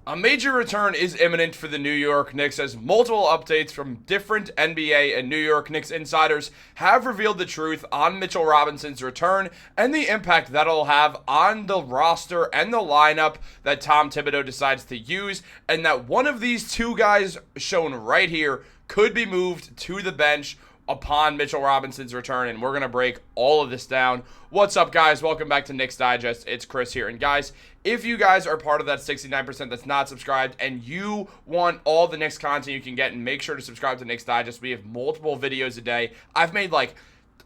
A major return is imminent for the New York Knicks as multiple updates from different NBA and New York Knicks insiders have revealed the truth on Mitchell Robinson's return and the impact that'll have on the roster and the lineup that Tom Thibodeau decides to use, and that one of these two guys shown right here could be moved to the bench upon Mitchell Robinson's return, and we're going to break all of this down. What's up, guys? Welcome back to Knicks Digest. It's Chris here. And guys, if you guys are part of that 69% that's not subscribed and you want all the Knicks content you can get, and make sure to subscribe to Knicks Digest. We have multiple videos a day. I've made like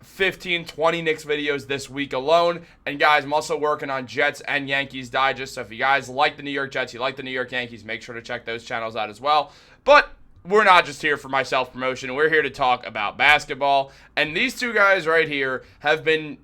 15, 20 Knicks videos this week alone. And guys, I'm also working on Jets and Yankees Digest. So if you guys like the New York Jets, you like the New York Yankees, make sure to check those channels out as well. But we're not just here for my self-promotion. We're here to talk about basketball. And these two guys right here have been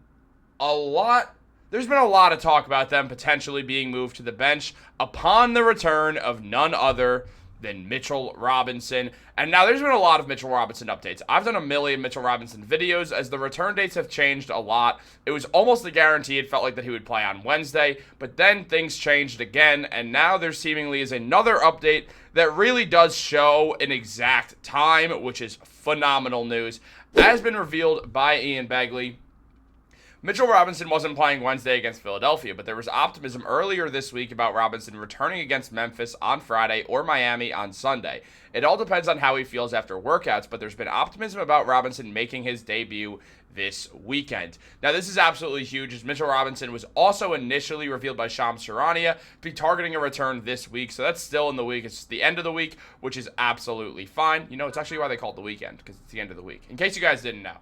there's been a lot of talk about them potentially being moved to the bench upon the return of none other than Mitchell Robinson. And now there's been a lot of Mitchell Robinson updates. I've done a million Mitchell Robinson videos as the return dates have changed a lot. It was almost a guarantee. It felt like that he would play on Wednesday, but then things changed again, and now there seemingly is another update that really does show an exact time, which is phenomenal news. As been revealed by Ian Begley, Mitchell Robinson wasn't playing Wednesday against Philadelphia, but there was optimism earlier this week about Robinson returning against Memphis on Friday or Miami on Sunday. It all depends on how he feels after workouts, but there's been optimism about Robinson making his debut this weekend. Now, this is absolutely huge, as Mitchell Robinson was also initially revealed by Shams Charania to be targeting a return this week, so that's still in the week. It's just the end of the week, which is absolutely fine. You know, it's actually why they call it the weekend, because it's the end of the week. In case you guys didn't know.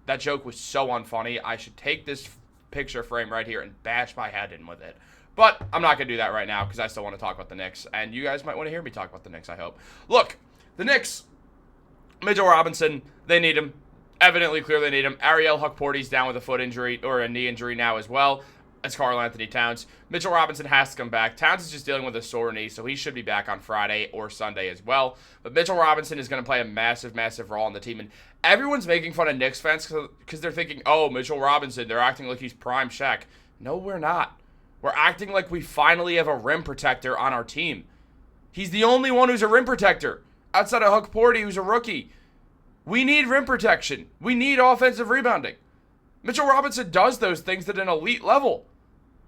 That joke was so unfunny. I should take this picture frame right here and bash my head in with it. But I'm not going to do that right now because I still want to talk about the Knicks. And you guys might want to hear me talk about the Knicks, I hope. Look, the Knicks, Mitchell Robinson, they need him. Evidently, clearly need him. Ariel Hukporty's down with a foot injury or a knee injury now as well. As Karl-Anthony Towns. Mitchell Robinson has to come back. Towns is just dealing with a sore knee, so he should be back on Friday or Sunday as well. But Mitchell Robinson is going to play a massive, massive role on the team. And everyone's making fun of Knicks fans because they're thinking, oh, Mitchell Robinson, they're acting like he's prime Shaq. No, we're not. We're acting like we finally have a rim protector on our team. He's the only one who's a rim protector outside of Hukporty, who's a rookie. We need rim protection. We need offensive rebounding. Mitchell Robinson does those things at an elite level.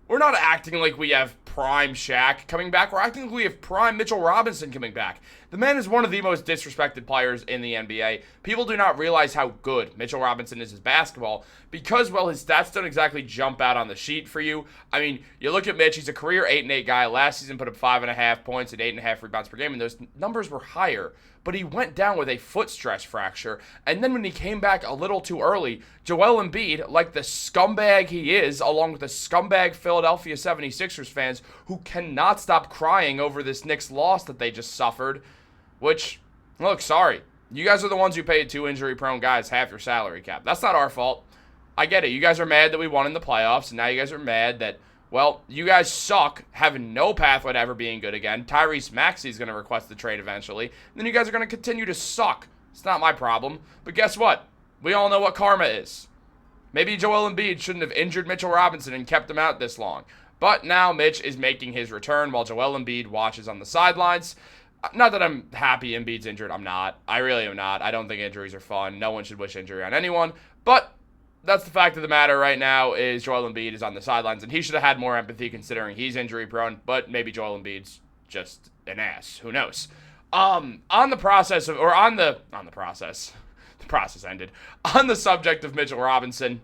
We're not acting like we have prime Shaq coming back. We're acting like we have prime Mitchell Robinson coming back. The man is one of the most disrespected players in the NBA. People do not realize how good Mitchell Robinson is as basketball because, well, his stats don't exactly jump out on the sheet for you. I mean, you look at Mitch, he's a career 8-8 guy. Last season put up 5.5 points and 8.5 rebounds per game, and those numbers were higher. But he went down with a foot stress fracture, and then when he came back a little too early, Joel Embiid, like the scumbag he is, along with the scumbag Philadelphia 76ers fans who cannot stop crying over this Knicks loss that they just suffered, which, look, sorry. You guys are the ones who paid two injury-prone guys half your salary cap. That's not our fault. I get it. You guys are mad that we won in the playoffs, and now you guys are mad that, well, you guys suck, having no pathway to ever being good again. Tyrese Maxey is going to request the trade eventually. And then you guys are going to continue to suck. It's not my problem. But guess what? We all know what karma is. Maybe Joel Embiid shouldn't have injured Mitchell Robinson and kept him out this long. But now Mitch is making his return while Joel Embiid watches on the sidelines. Not that I'm happy Embiid's injured. I'm not. I really am not. I don't think injuries are fun. No one should wish injury on anyone. But that's the fact of the matter right now is Joel Embiid is on the sidelines, and he should have had more empathy considering he's injury prone, but maybe Joel Embiid's just an ass. Who knows? The process ended. On the subject of Mitchell Robinson,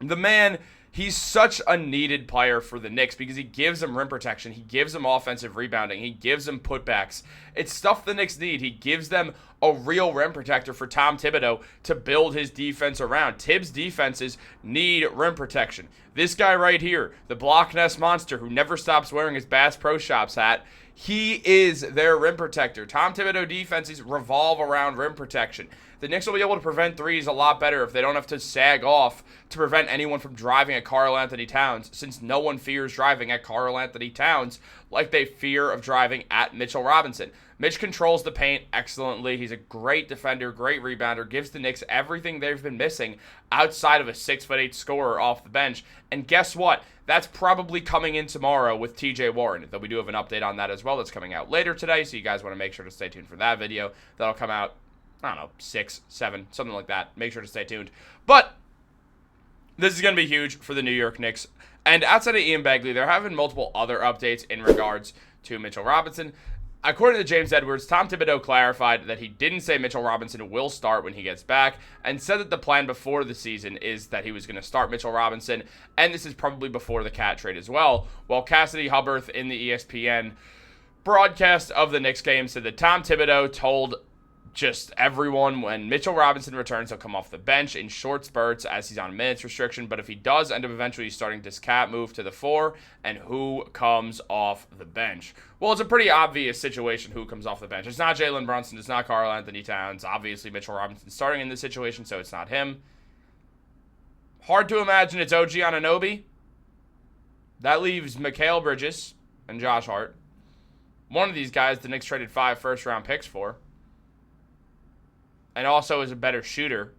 the man, he's such a needed player for the Knicks because he gives them rim protection. He gives them offensive rebounding. He gives them putbacks. It's stuff the Knicks need. He gives them a real rim protector for Tom Thibodeau to build his defense around. Tibbs' defenses need rim protection. This guy right here, the Block Ness monster who never stops wearing his Bass Pro Shops hat, he is their rim protector. Tom Thibodeau defenses revolve around rim protection. The Knicks will be able to prevent threes a lot better if they don't have to sag off to prevent anyone from driving at Karl-Anthony Towns, since no one fears driving at Karl-Anthony Towns like they fear of driving at Mitchell Robinson. Mitch controls the paint excellently. He's a great defender, great rebounder, gives the Knicks everything they've been missing outside of a 6'8" scorer off the bench. And guess what? That's probably coming in tomorrow with TJ Warren, though we do have an update on that as well that's coming out later today, so you guys want to make sure to stay tuned for that video. That'll come out, I don't know, 6, 7, something like that. Make sure to stay tuned. But this is going to be huge for the New York Knicks. And outside of Ian Begley, there have been multiple other updates in regards to Mitchell Robinson. According to James Edwards, Tom Thibodeau clarified that he didn't say Mitchell Robinson will start when he gets back, and said that the plan before the season is that he was going to start Mitchell Robinson, and this is probably before the Cat trade as well. While Cassidy Hubbarth in the ESPN broadcast of the Knicks game said that Tom Thibodeau told just everyone when Mitchell Robinson returns, he'll come off the bench in short spurts as he's on minutes restriction. But if he does end up eventually starting, does Cat move to the 4, and who comes off the bench? Well, it's a pretty obvious situation who comes off the bench. It's not Jalen Brunson. It's not Karl Anthony Towns. Obviously, Mitchell Robinson starting in this situation, so it's not him. Hard to imagine it's OG Anunoby. That leaves Mikal Bridges and Josh Hart. One of these guys the Knicks traded 5 first-round picks for, and also is a better shooter.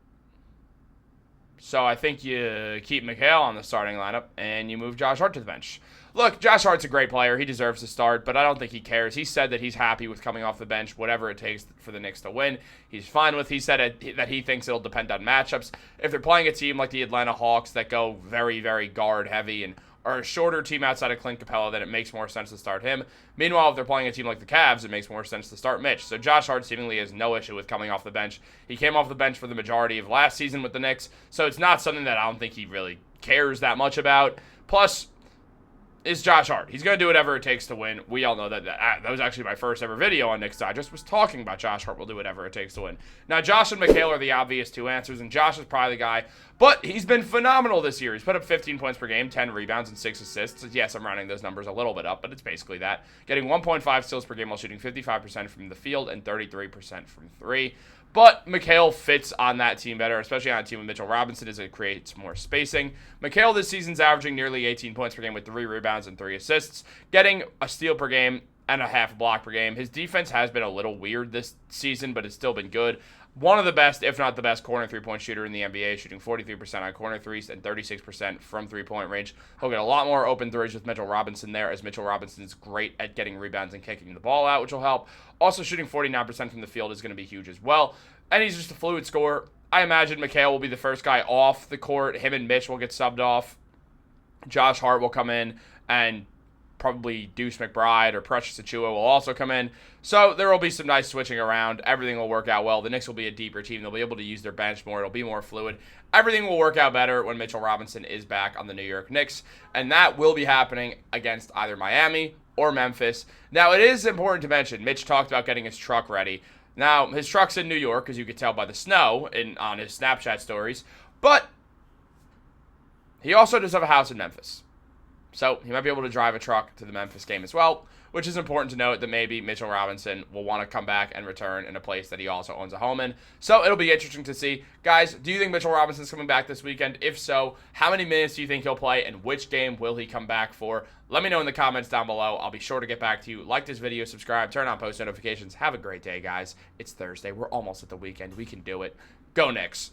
So I think you keep Mikal on the starting lineup and you move Josh Hart to the bench. Look, Josh Hart's a great player. He deserves to start, but I don't think he cares. He said that he's happy with coming off the bench, whatever it takes for the Knicks to win. He's fine with. He said that he thinks it'll depend on matchups. If they're playing a team like the Atlanta Hawks that go very, very guard heavy and are a shorter team outside of Clint Capella, then it makes more sense to start him. Meanwhile, if they're playing a team like the Cavs, it makes more sense to start Mitch. So Josh Hart seemingly has no issue with coming off the bench. He came off the bench for the majority of last season with the Knicks, so it's not something that I don't think he really cares that much about. Plus, is Josh Hart. He's going to do whatever it takes to win. We all know that. That was actually my first ever video on Knicks Digest, was talking about Josh Hart will do whatever it takes to win. Now, Josh and Mikal are the obvious two answers, and Josh is probably the guy, but he's been phenomenal this year. He's put up 15 points per game, 10 rebounds, and 6 assists. Yes, I'm rounding those numbers a little bit up, but it's basically that. Getting 1.5 steals per game while shooting 55% from the field and 33% from 3. But Mikal fits on that team better, especially on a team with Mitchell Robinson, as it creates more spacing. Mikal this season's averaging nearly 18 points per game with 3 rebounds and 3 assists, getting a steal per game and a half a block per game. His defense has been a little weird this season, but it's still been good. One of the best, if not the best, corner three-point shooter in the NBA, shooting 43% on corner threes and 36% from three-point range. He'll get a lot more open threes with Mitchell Robinson there, as Mitchell Robinson is great at getting rebounds and kicking the ball out, which will help. Also, shooting 49% from the field is going to be huge as well. And he's just a fluid scorer. I imagine Mikal will be the first guy off the court. Him and Mitch will get subbed off. Josh Hart will come in, and probably Deuce McBride or Precious Achiuwa will also come in. So there will be some nice switching around. Everything will work out well. The Knicks will be a deeper team. They'll be able to use their bench more. It'll be more fluid. Everything will work out better when Mitchell Robinson is back on the New York Knicks. And that will be happening against either Miami or Memphis. Now, it is important to mention, Mitch talked about getting his truck ready. Now, his truck's in New York, as you could tell by the snow on his Snapchat stories. But he also does have a house in Memphis. So he might be able to drive a truck to the Memphis game as well, which is important to note that maybe Mitchell Robinson will want to come back and return in a place that he also owns a home in. So it'll be interesting to see. Guys, do you think Mitchell Robinson's coming back this weekend? If so, how many minutes do you think he'll play, and which game will he come back for? Let me know in the comments down below. I'll be sure to get back to you. Like this video, subscribe, turn on post notifications. Have a great day, guys. It's Thursday. We're almost at the weekend. We can do it. Go Knicks.